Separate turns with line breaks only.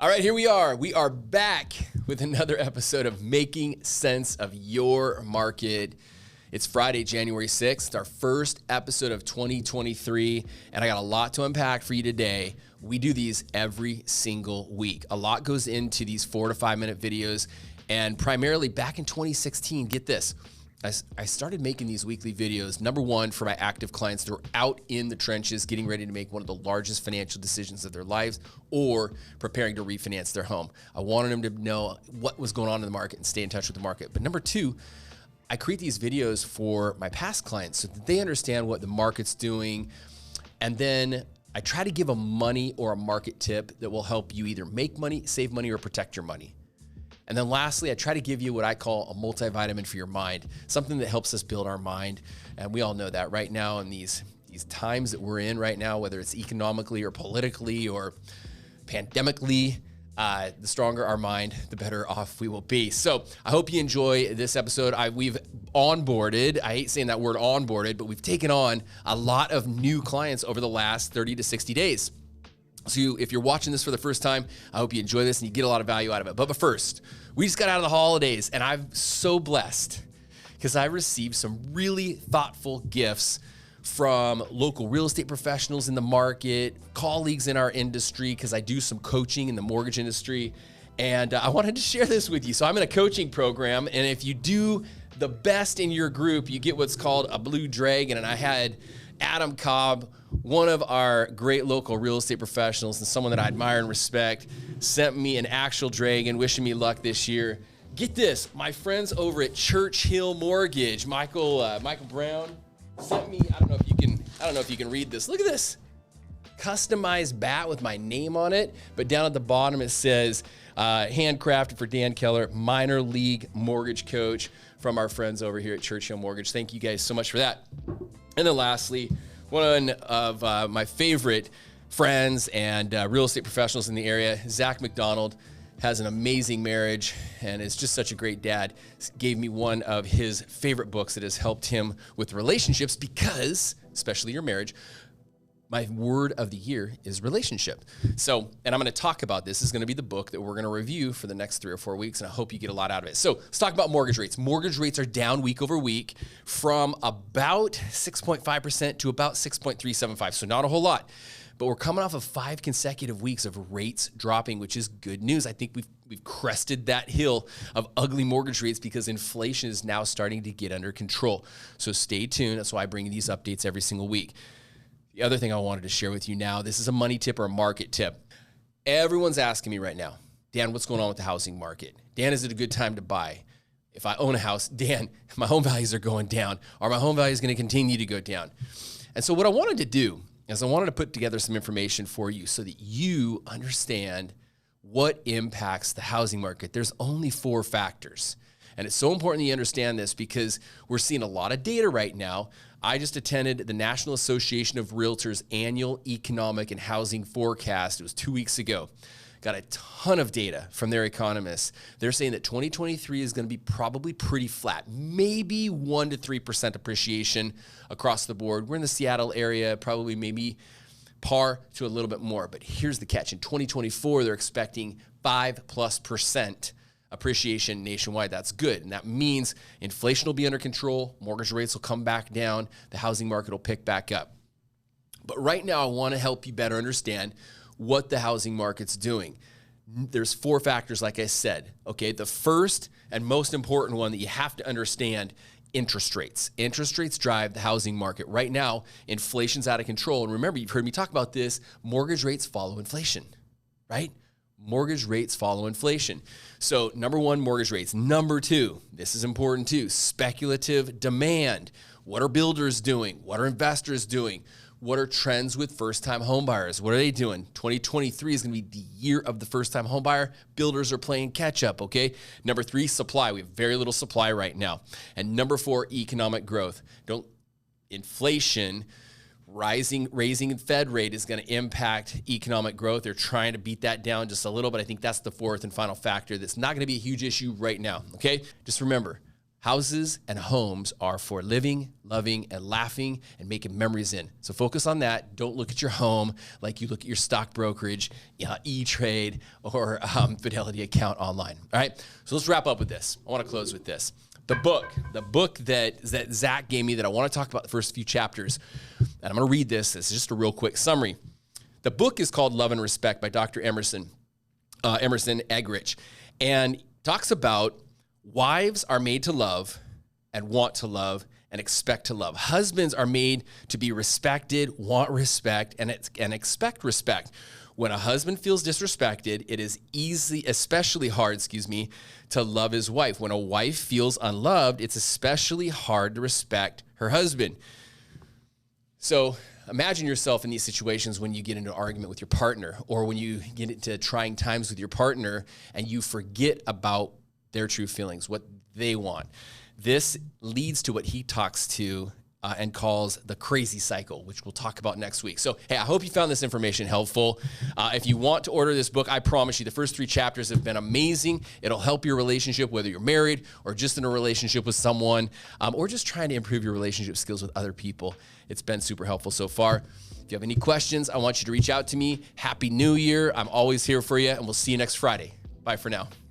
All right, here we are. We are back with another episode of Making Sense of Your Market. It's Friday, January 6th. It's our first episode of 2023, and I got a lot to unpack for you today. We do these every single week. A lot goes into these 4 to 5 minute videos, and primarily back in 2016, get this, I started making these weekly videos, number one, for my active clients that are out in the trenches getting ready to make one of the largest financial decisions of their lives or preparing to refinance their home. I wanted them to know what was going on in the market and stay in touch with the market. But number two, I create these videos for my past clients so that they understand what the market's doing. And then I try to give a money or a market tip that will help you either make money, save money, or protect your money. And then lastly, I try to give you what I call a multivitamin for your mind, something that helps us build our mind. And we all know that right now in these times that we're in right now, whether it's economically or politically or pandemically, the stronger our mind, the better off we will be. So I hope you enjoy this episode. We've onboarded, I hate saying that word onboarded, but we've taken on a lot of new clients over the last 30 to 60 days. So if you're watching this for the first time, I hope you enjoy this and you get a lot of value out of it. But first, we just got out of the holidays and I'm so blessed because I received some really thoughtful gifts from local real estate professionals in the market, colleagues in our industry, because I do some coaching in the mortgage industry. And I wanted to share this with you. So I'm in a coaching program, and if you do the best in your group, you get what's called a Blue Dragon. And I had Adam Cobb, one of our great local real estate professionals and someone that I admire and respect, sent me an actual dragon, wishing me luck this year. Get this, my friends over at Churchill Mortgage, Michael Brown, sent me, I don't know if you can read this. Look at this. Customized bat with my name on it, but down at the bottom it says, handcrafted for Dan Keller, minor league mortgage coach from our friends over here at Churchill Mortgage. Thank you guys so much for that. And then lastly, one of my favorite friends and real estate professionals in the area, Zach McDonald, has an amazing marriage and is just such a great dad. Gave me one of his favorite books that has helped him with relationships because, especially your marriage, my word of the year is relationship. So, and I'm going to talk about this. This is going to be the book that we're going to review for the next 3 or 4 weeks, and I hope you get a lot out of it. So let's talk about mortgage rates. Mortgage rates are down week over week from about 6.5% to about 6.375. So not a whole lot, but we're coming off of 5 consecutive weeks of rates dropping, which is good news. I think we've crested that hill of ugly mortgage rates because inflation is now starting to get under control. So stay tuned. That's why I bring you these updates every single week. The other thing I wanted to share with you now, this is a money tip or a market tip. Everyone's asking me right now, Dan, what's going on with the housing market? Dan, is it a good time to buy? If I own a house, Dan, my home values are going down. Are my home values going to continue to go down? And so what I wanted to do is I wanted to put together some information for you so that you understand what impacts the housing market. There's only 4 factors. And it's so important that you understand this because we're seeing a lot of data right now. I just attended the National Association of Realtors annual economic and housing forecast. It was 2 weeks ago. Got a ton of data from their economists. They're saying that 2023 is going to be probably pretty flat, maybe 1 to 3% appreciation across the board. We're in the Seattle area, probably maybe par to a little bit more. But here's the catch. In 2024, they're expecting 5+% appreciation nationwide. That's good. And that means inflation will be under control. Mortgage rates will come back down. The housing market will pick back up. But right now, I want to help you better understand what the housing market's doing. There's 4 factors, like I said. Okay, the first and most important one that you have to understand, interest rates. Interest rates drive the housing market. Right now, inflation's out of control. And remember, you've heard me talk about this, mortgage rates follow inflation, right? Mortgage rates follow inflation. So number 1, mortgage rates. Number 2, this is important too, speculative demand. What are builders doing? What are investors doing? What are trends with first-time homebuyers? What are they doing? 2023 is going to be the year of the first-time homebuyer. Builders are playing catch-up, okay? Number 3, supply. We have very little supply right now. And number 4, economic growth. Inflation, raising Fed rate is going to impact economic growth. They're trying to beat that down just a little, but I think that's the 4th and final factor that's not going to be a huge issue right now, okay? Just remember, Houses and homes are for living, loving, and laughing and making memories in. So focus on that. Don't look at your home like you look at your stock brokerage, E-Trade, or Fidelity account online. All right, so let's wrap up with this. I want to close with this. The book that Zach gave me that I want to talk about the first few chapters, and I'm going to read this. This is just a real quick summary. The book is called Love and Respect by Dr. Emerson Eggerichs, and talks about wives are made to love and want to love and expect to love. Husbands are made to be respected, want respect, and expect respect. When a husband feels disrespected, it is especially hard, to love his wife. When a wife feels unloved, it's especially hard to respect her husband. So imagine yourself in these situations when you get into an argument with your partner, or when you get into trying times with your partner and you forget about their true feelings, what they want. This leads to what he talks to and calls the crazy cycle, which we'll talk about next week. So, hey, I hope you found this information helpful. If you want to order this book, I promise you the first 3 chapters have been amazing. It'll help your relationship, whether you're married or just in a relationship with someone, or just trying to improve your relationship skills with other people. It's been super helpful so far. If you have any questions, I want you to reach out to me. Happy New Year. I'm always here for you, and we'll see you next Friday. Bye for now.